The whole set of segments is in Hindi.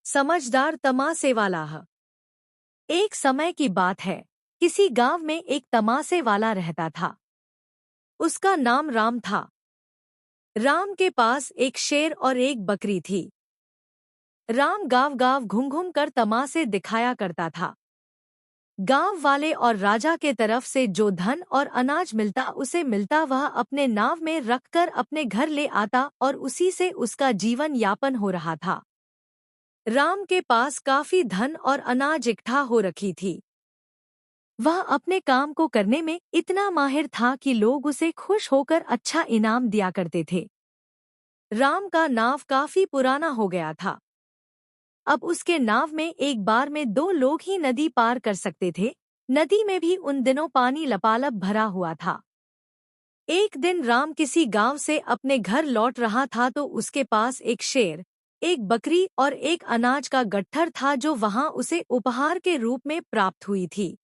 समझदार तमाशे वाला ह। एक समय की बात है, किसी गांव में एक तमाशे वाला रहता था। उसका नाम राम था। राम के पास एक शेर और एक बकरी थी। राम गांव गांव घूम घूम कर तमाशे दिखाया करता था। गांव वाले और राजा के तरफ से जो धन और अनाज मिलता उसे मिलता वह अपने नाव में रखकर अपने घर ले आता और उसी से उसका जीवन यापन हो रहा था। राम के पास काफी धन और अनाज इकट्ठा हो रखी थी। वह अपने काम को करने में इतना माहिर था कि लोग उसे खुश होकर अच्छा इनाम दिया करते थे। राम का नाव काफी पुराना हो गया था। अब उसके नाव में एक बार में 2 लोग ही नदी पार कर सकते थे। नदी में भी उन दिनों पानी लपालप भरा हुआ था। एक दिन राम किसी गांव से अपने घर लौट रहा था तो उसके पास एक शेर, एक बकरी और एक अनाज का गट्ठर था जो वहां उसे उपहार के रूप में प्राप्त हुई थी।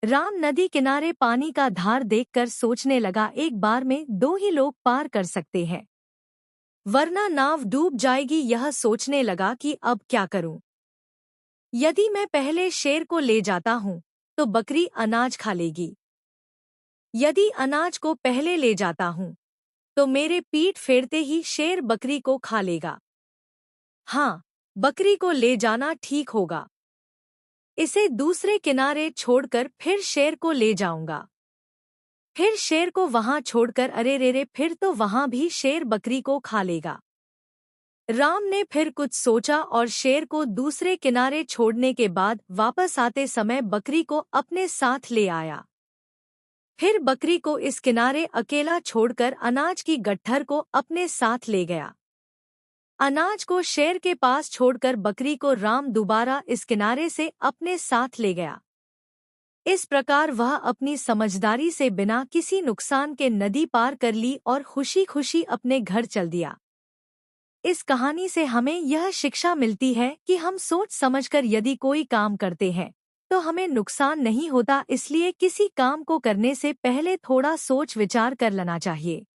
राम नदी किनारे पानी का धार देखकर सोचने लगा, एक बार में 2 ही लोग पार कर सकते हैं, वरना नाव डूब जाएगी। यह सोचने लगा कि अब क्या करूं? यदि मैं पहले शेर को ले जाता हूं तो बकरी अनाज खा लेगी। यदि अनाज को पहले ले जाता हूं तो मेरे पीठ फेरते ही शेर बकरी को खा लेगा। हाँ, बकरी को ले जाना ठीक होगा। इसे दूसरे किनारे छोड़कर फिर शेर को ले जाऊंगा। फिर शेर को वहां छोड़कर अरे रे रे, फिर तो वहां भी शेर बकरी को खा लेगा। राम ने फिर कुछ सोचा और शेर को दूसरे किनारे छोड़ने के बाद वापस आते समय बकरी को अपने साथ ले आया। फिर बकरी को इस किनारे अकेला छोड़कर अनाज की गट्ठर को अपने साथ ले गया। अनाज को शेर के पास छोड़कर बकरी को राम दोबारा इस किनारे से अपने साथ ले गया। इस प्रकार वह अपनी समझदारी से बिना किसी नुकसान के नदी पार कर ली और खुशी खुशी अपने घर चल दिया। इस कहानी से हमें यह शिक्षा मिलती है कि हम सोच समझकर यदि कोई काम करते हैं तो हमें नुकसान नहीं होता, इसलिए किसी काम को करने से पहले थोड़ा सोच विचार कर लेना चाहिए।